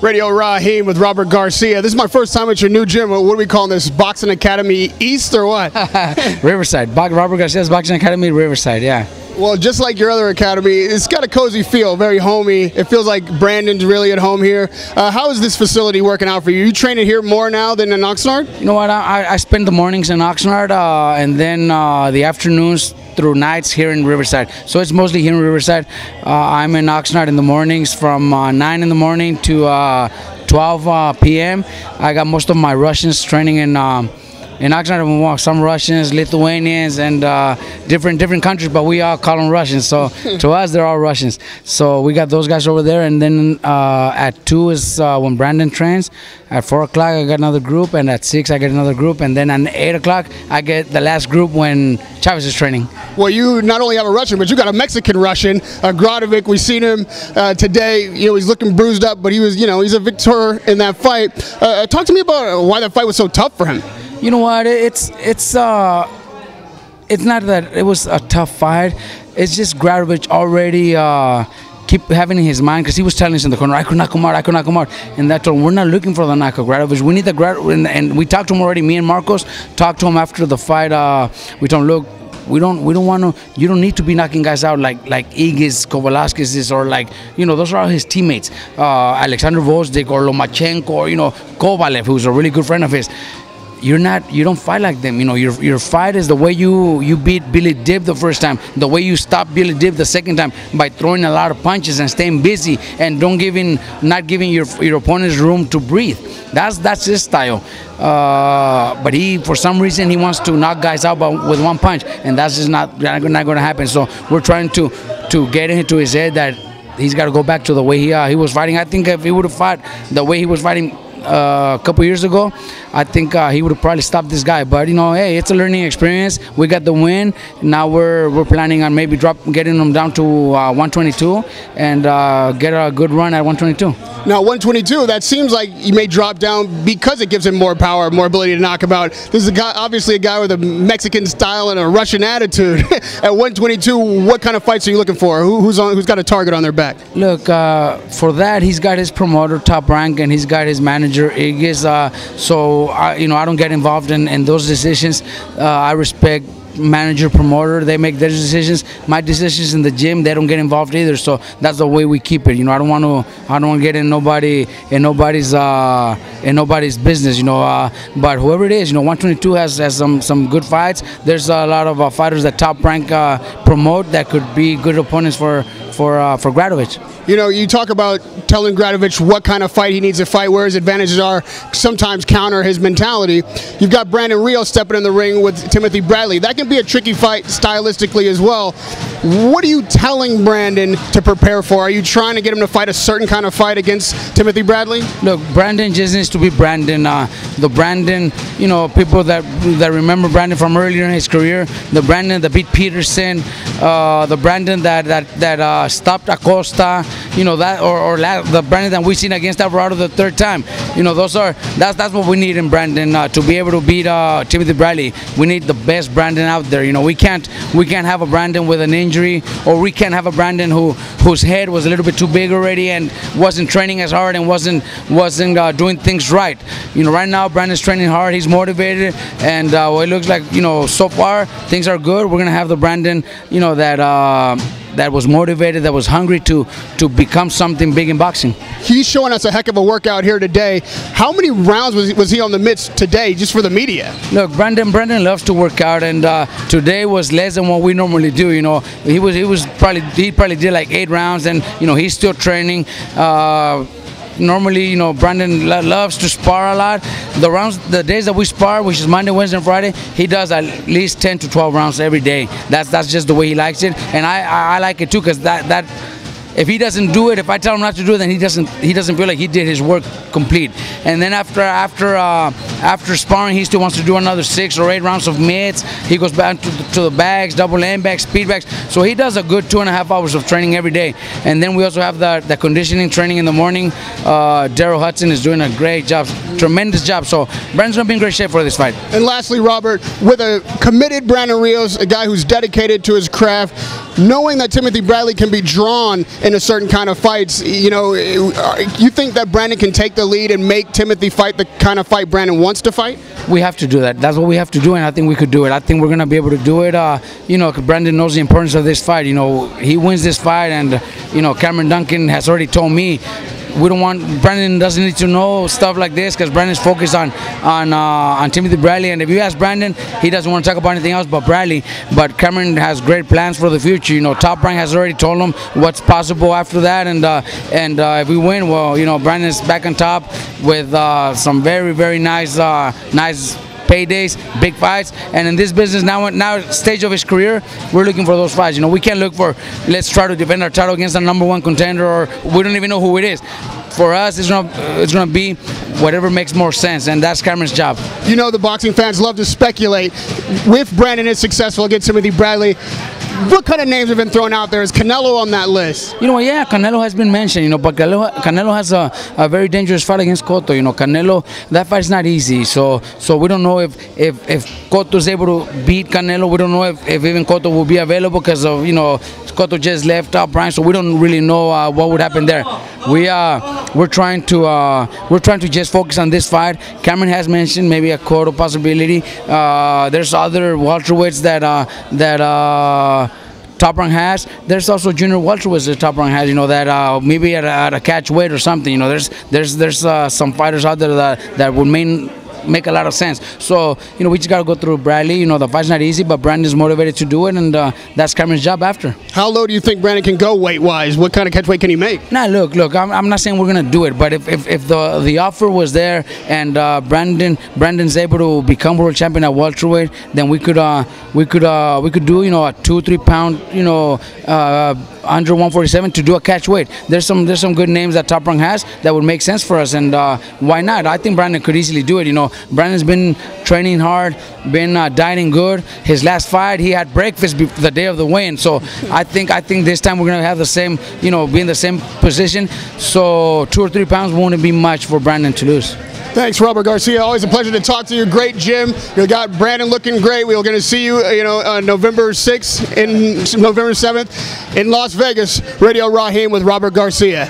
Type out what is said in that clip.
Radio Raheem with Robert Garcia. This is my first time at your new gym. What are we calling this? Boxing Academy East or what? Riverside. Robert Garcia's Boxing Academy, Riverside, yeah. Well, just like your other academy, it's got a cozy feel, very homey. It feels like Brandon's really at home here. How is this facility working out for you? You training here more now than in Oxnard? You know what, I spend the mornings in Oxnard and then the afternoons through nights here in Riverside. So it's mostly here in Riverside. I'm in Oxnard in the mornings from 9 in the morning to 12 p.m. I got most of my Russians training in Oxnard. Some Russians, Lithuanians, and different countries, but we all call them Russians. So to us, they're all Russians. So we got those guys over there, and then at 2 is when Brandon trains. At 4 o'clock, I got another group, and at 6, I get another group, and then at 8 o'clock, I get the last group when Chavez is training. Well, you not only have a Russian, but you got a Mexican Russian, Gradovic. We've seen him today. You know, he's looking bruised up, but he was, you know, he's a victor in that fight. Talk to me about why that fight was so tough for him. You know what? It's not that it was a tough fight. It's just Gradovic already keep having in his mind, because he was telling us in the corner, I could knock him out, I could knock him out. And that's all. We're not looking for the knock of Gradovic. We need the Gradovic, and we talked to him already. Me and Marcos talked to him after the fight. We told him, look, we don't want to. You don't need to be knocking guys out like Igis, Kovalevskis, or like, you know, those are all his teammates. Alexander Vozdik or Lomachenko, or, you know, Kovalev, who's a really good friend of his. You don't fight like them. You know, your fight is the way you beat Billy Dib the first time, the way you stop Billy Dib the second time, by throwing a lot of punches and staying busy and not giving your opponents room to breathe. That's his style. But for some reason, he wants to knock guys out with one punch, and that's just not going to happen. So we're trying to get into his head that he's got to go back to the way he was fighting. I think if he would have fought the way he was fighting a couple years ago, I think he would have probably stopped this guy. But, you know, hey, it's a learning experience. We got the win. Now we're planning on maybe getting him down to 122 and get a good run at 122. Now 122, that seems like he may drop down because it gives him more power, more ability to knock him out. This is obviously a guy with a Mexican style and a Russian attitude. At 122, what kind of fights are you looking for? Who's got a target on their back? Look, for that, he's got his promoter, Top Rank, and he's got his manager, Igis. You know, I don't get involved in those decisions. I respect manager, promoter. They make their decisions. My decisions in the gym, they don't get involved either. So that's the way we keep it. You know, I don't want to get in nobody's business. You know, but whoever it is, you know, 122 has some good fights. There's a lot of fighters that Top Rank promote that could be good opponents for Gradovic. You know, you talk about telling Gradovic what kind of fight he needs to fight, where his advantages are, sometimes counter his mentality. You've got Brandon Rios stepping in the ring with Timothy Bradley. That can be a tricky fight stylistically as well. What are you telling Brandon to prepare for? Are you trying to get him to fight a certain kind of fight against Timothy Bradley? Look, Brandon just needs to be Brandon. The Brandon, you know, people that remember Brandon from earlier in his career, the Brandon that beat Peterson, the Brandon that stopped Acosta, you know, that or the Brandon that we've seen against Alvarado the third time. You know, that's what we need in Brandon to be able to beat Timothy Bradley. We need the best Brandon out there. You know, we can't have a Brandon with an injury, or we can't have a Brandon whose head was a little bit too big already and wasn't training as hard and wasn't doing things right. You know, right now Brandon's training hard. He's motivated, and it looks like, you know, so far things are good. We're gonna have the Brandon, you know, that was motivated, that was hungry to become something big in boxing. He's showing us a heck of a workout here today. How many rounds was he on the mitts today, just for the media? Look, Brandon loves to work out, and today was less than what we normally do. You know, he probably did like 8 rounds, and, you know, he's still training. Normally, you know, Brandon loves to spar a lot. The days that we spar, which is Monday, Wednesday, and Friday, he does at least 10 to 12 rounds every day. That's just the way he likes it, and I like it too, because that if he doesn't do it, if I tell him not to do it, then he doesn't feel like he did his work complete. And then after sparring, he still wants to do another 6 or 8 rounds of mitts. He goes back to the bags, double end bags, speed bags. So he does a good 2.5 hours of training every day. And then we also have the conditioning training in the morning. Daryl Hudson is doing a great job, tremendous job. So Brandon's gonna be in great shape for this fight. And lastly, Robert, with a committed Brandon Rios, a guy who's dedicated to his craft, Knowing that Timothy Bradley can be drawn in a certain kind of fights, you know, you think that Brandon can take the lead and make Timothy fight the kind of fight Brandon wants to fight? We have to do that. That's what we have to do, and I think we could do it. I think we're going to be able to do it. You know, Brandon knows the importance of this fight. You know, he wins this fight, and, you know, Cameron Duncan has already told me we don't want, Brandon doesn't need to know stuff like this because Brandon's focused on Timothy Bradley, and if you ask Brandon, he doesn't want to talk about anything else but Bradley. But Cameron has great plans for the future. You know, Top Rank has already told him what's possible after that, and if we win, well, you know, Brandon's back on top with some very, very nice paydays, big fights, and in this business now stage of his career, we're looking for those fights. You know, we can't look for, let's try to defend our title against a #1 contender, or we don't even know who it is. For us, it's gonna be whatever makes more sense, and that's Cameron's job. You know, the boxing fans love to speculate. If Brandon is successful against Timothy Bradley, what kind of names have been thrown out there? Is Canelo on that list? You know, yeah, Canelo has been mentioned, you know, but Canelo has a very dangerous fight against Cotto. You know, Canelo, that fight's not easy. So we don't know if Cotto is able to beat Canelo. We don't know if even Cotto will be available because of, you know, Cotto just left Top Rank, so we don't really know what would happen there. We're trying to just focus on this fight. Cameron has mentioned maybe a Cotto possibility. There's other welterweights that Top Rank has. There's also junior welterweights that Top Rank has. You know, that maybe at a catch weight or something. You know, there's some fighters out there that would make a lot of sense. So, you know, we just got to go through Bradley. You know, the fight's not easy, but Brandon's motivated to do it, and that's Cameron's job after. How low do you think Brandon can go weight-wise? What kind of catch weight can he make? Nah, look, I'm not saying we're going to do it, but if the offer was there and Brandon's able to become world champion at welterweight, then we could do, you know, a 2-3 pound, you know, under 147 to do a catch weight. There's some good names that Top Rank has that would make sense for us, and why not? I think Brandon could easily do it. You know, Brandon's been training hard, been dieting good. His last fight, he had breakfast the day of the weigh-in. So I think this time we're gonna have the same, you know, be in the same position. So 2 or 3 pounds won't be much for Brandon to lose. Thanks, Robert Garcia. Always a pleasure to talk to you. Great gym. You got Brandon looking great. We're going to see you, you know, November 6th and November 7th in Las Vegas. Radio Raheem with Robert Garcia.